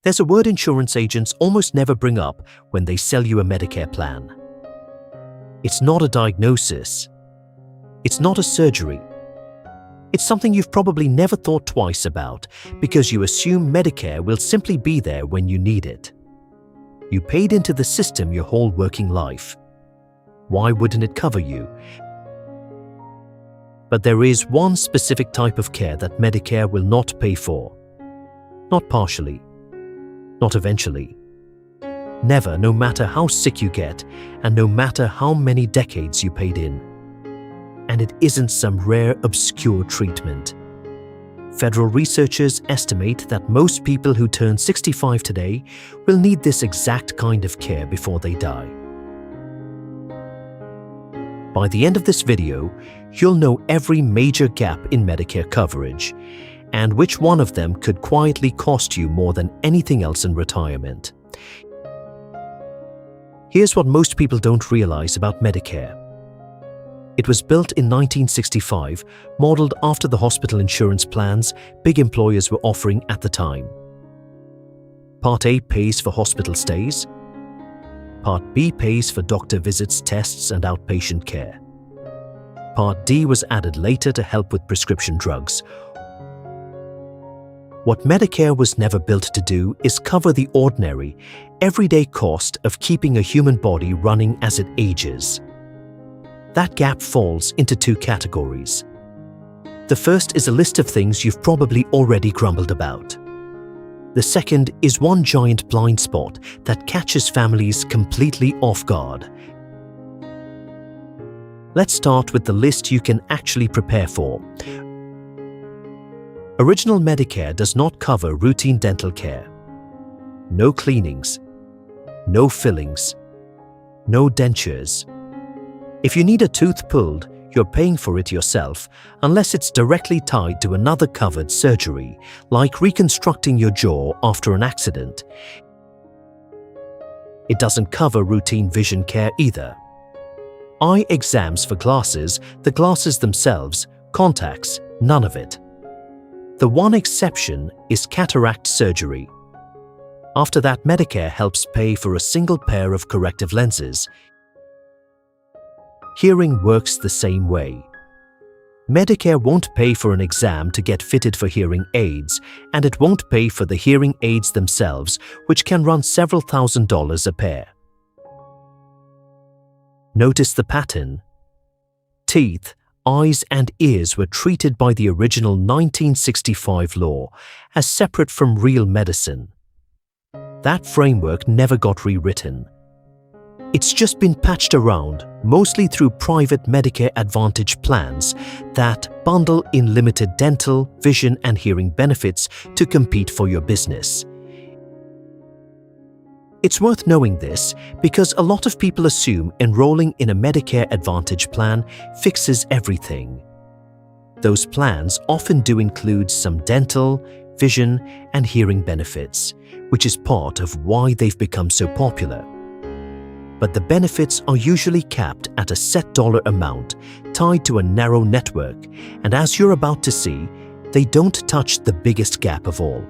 There's a word insurance agents almost never bring up when they sell you a Medicare plan. It's not a diagnosis. It's not a surgery. It's something you've probably never thought twice about because you assume Medicare will simply be there when you need it. You paid into the system your whole working life. Why wouldn't it cover you? But there is one specific type of care that Medicare will not pay for. Not partially. Not eventually. Never, no matter how sick you get and no matter how many decades you paid in. And it isn't some rare, obscure treatment. Federal researchers estimate that most people who turn 65 today will need this exact kind of care before they die. By the end of this video, you'll know every major gap in Medicare coverage and which one of them could quietly cost you more than anything else in retirement. Here's what most people don't realize about Medicare. It was built in 1965, modeled after the hospital insurance plans big employers were offering at the time. Part A pays for hospital stays. Part B pays for doctor visits, tests, and outpatient care. Part D was added later to help with prescription drugs. What Medicare was never built to do is cover the ordinary, everyday cost of keeping a human body running as it ages. That gap falls into two categories. The first is a list of things you've probably already grumbled about. The second is one giant blind spot that catches families completely off guard. Let's start with the list you can actually prepare for. Original Medicare does not cover routine dental care. No cleanings. No fillings. No dentures. If you need a tooth pulled, you're paying for it yourself unless it's directly tied to another covered surgery, like reconstructing your jaw after an accident. It doesn't cover routine vision care either. Eye exams for glasses, the glasses themselves, contacts, none of it. The one exception is cataract surgery. After that, Medicare helps pay for a single pair of corrective lenses. Hearing works the same way. Medicare won't pay for an exam to get fitted for hearing aids, and it won't pay for the hearing aids themselves, which can run several $1,000s a pair. Notice the pattern. Teeth, eyes, and ears were treated by the original 1965 law as separate from real medicine. That framework never got rewritten. It's just been patched around, mostly through private Medicare Advantage plans that bundle in limited dental, vision, and hearing benefits to compete for your business. It's worth knowing this because a lot of people assume enrolling in a Medicare Advantage plan fixes everything. Those plans often do include some dental, vision, and hearing benefits, which is part of why they've become so popular. But the benefits are usually capped at a set dollar amount tied to a narrow network, and as you're about to see, they don't touch the biggest gap of all.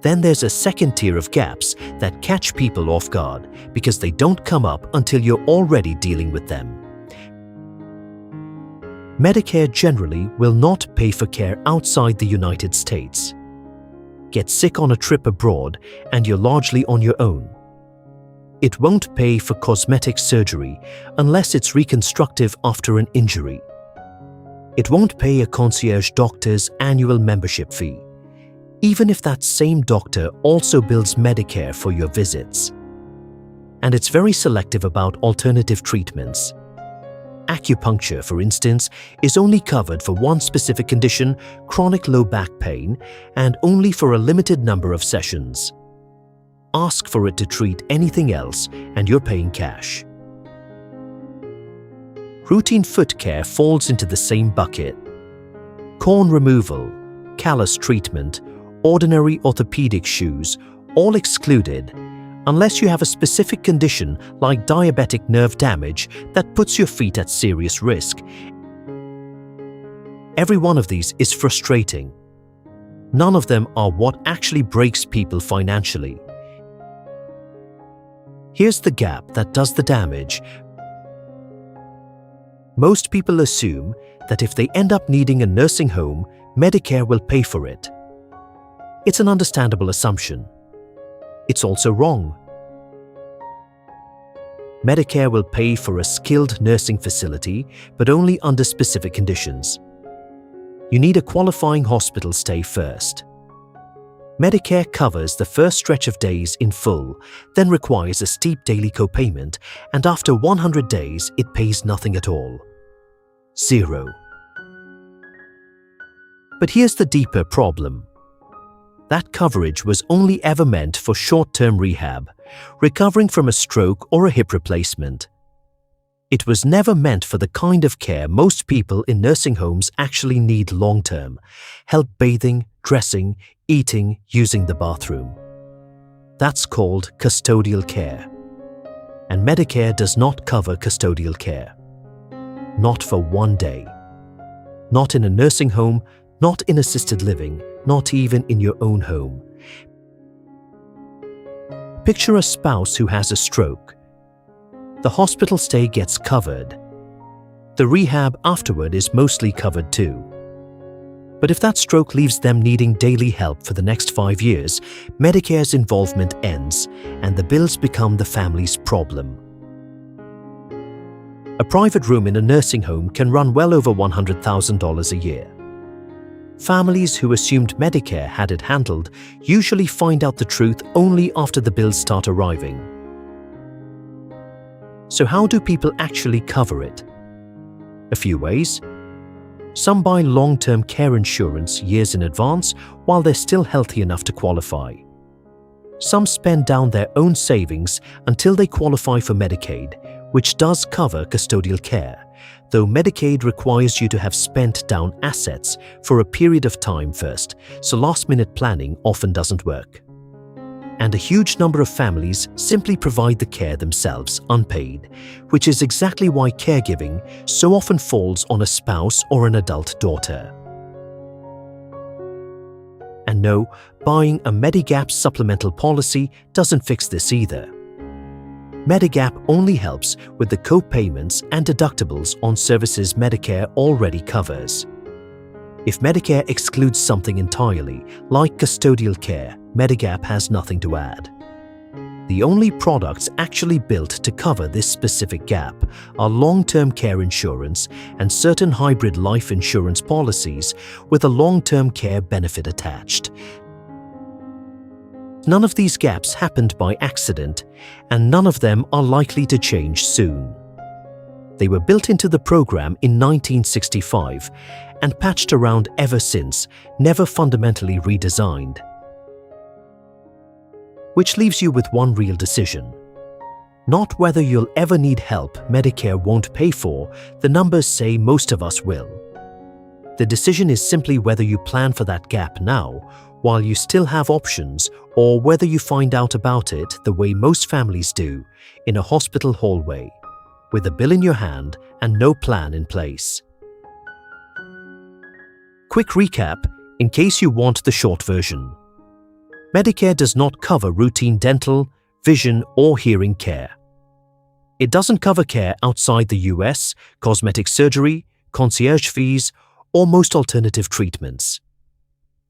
Then there's a second tier of gaps that catch people off guard because they don't come up until you're already dealing with them. Medicare generally will not pay for care outside the United States. Get sick on a trip abroad and you're largely on your own. It won't pay for cosmetic surgery unless it's reconstructive after an injury. It won't pay a concierge doctor's annual membership fee, even if that same doctor also bills Medicare for your visits. And it's very selective about alternative treatments. Acupuncture, for instance, is only covered for one specific condition, chronic low back pain, and only for a limited number of sessions. Ask for it to treat anything else, and you're paying cash. Routine foot care falls into the same bucket. Corn removal, callus treatment, ordinary orthopedic shoes, all excluded, unless you have a specific condition like diabetic nerve damage that puts your feet at serious risk. Every one of these is frustrating. None of them are what actually breaks people financially. Here's the gap that does the damage. Most people assume that if they end up needing a nursing home, Medicare will pay for it. It's an understandable assumption. It's also wrong. Medicare will pay for a skilled nursing facility, but only under specific conditions. You need a qualifying hospital stay first. Medicare covers the first stretch of days in full, then requires a steep daily copayment, and after 100 days, it pays nothing at all. Zero. But here's the deeper problem. That coverage was only ever meant for short-term rehab, recovering from a stroke or a hip replacement. It was never meant for the kind of care most people in nursing homes actually need long-term: help bathing, dressing, eating, using the bathroom. That's called custodial care. And Medicare does not cover custodial care. Not for one day. Not in a nursing home, not in assisted living, not even in your own home. Picture a spouse who has a stroke. The hospital stay gets covered. The rehab afterward is mostly covered too. But if that stroke leaves them needing daily help for the next 5 years, Medicare's involvement ends and the bills become the family's problem. A private room in a nursing home can run well over $100,000 a year. Families who assumed Medicare had it handled usually find out the truth only after the bills start arriving. So how do people actually cover it? A few ways. Some buy long-term care insurance years in advance while they're still healthy enough to qualify. Some spend down their own savings until they qualify for Medicaid, which does cover custodial care, though Medicaid requires you to have spent down assets for a period of time first, so last-minute planning often doesn't work. And a huge number of families simply provide the care themselves, unpaid, which is exactly why caregiving so often falls on a spouse or an adult daughter. And no, buying a Medigap supplemental policy doesn't fix this either. Medigap only helps with the co-payments and deductibles on services Medicare already covers. If Medicare excludes something entirely, like custodial care, Medigap has nothing to add. The only products actually built to cover this specific gap are long-term care insurance and certain hybrid life insurance policies with a long-term care benefit attached. None of these gaps happened by accident, and none of them are likely to change soon. They were built into the program in 1965 and patched around ever since, never fundamentally redesigned. Which leaves you with one real decision. Not whether you'll ever need help Medicare won't pay for, the numbers say most of us will. The decision is simply whether you plan for that gap now, while you still have options, or whether you find out about it the way most families do, in a hospital hallway, with a bill in your hand and no plan in place. Quick recap, in case you want the short version. Medicare does not cover routine dental, vision, or hearing care. It doesn't cover care outside the US, cosmetic surgery, concierge fees, or most alternative treatments.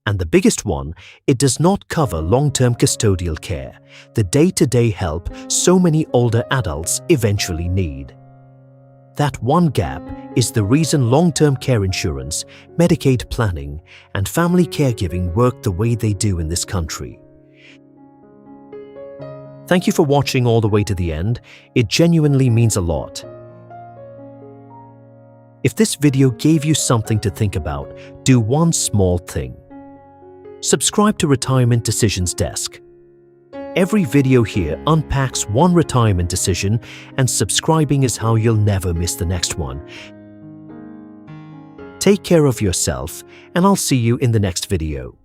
And the biggest one, it does not cover long-term custodial care, the day-to-day help so many older adults eventually need. That one gap is the reason long-term care insurance, Medicaid planning, and family caregiving work the way they do in this country. Thank you for watching all the way to the end. It genuinely means a lot. If this video gave you something to think about, do one small thing. Subscribe to Retirement Decisions Desk. Every video here unpacks one retirement decision, and subscribing is how you'll never miss the next one. Take care of yourself, and I'll see you in the next video.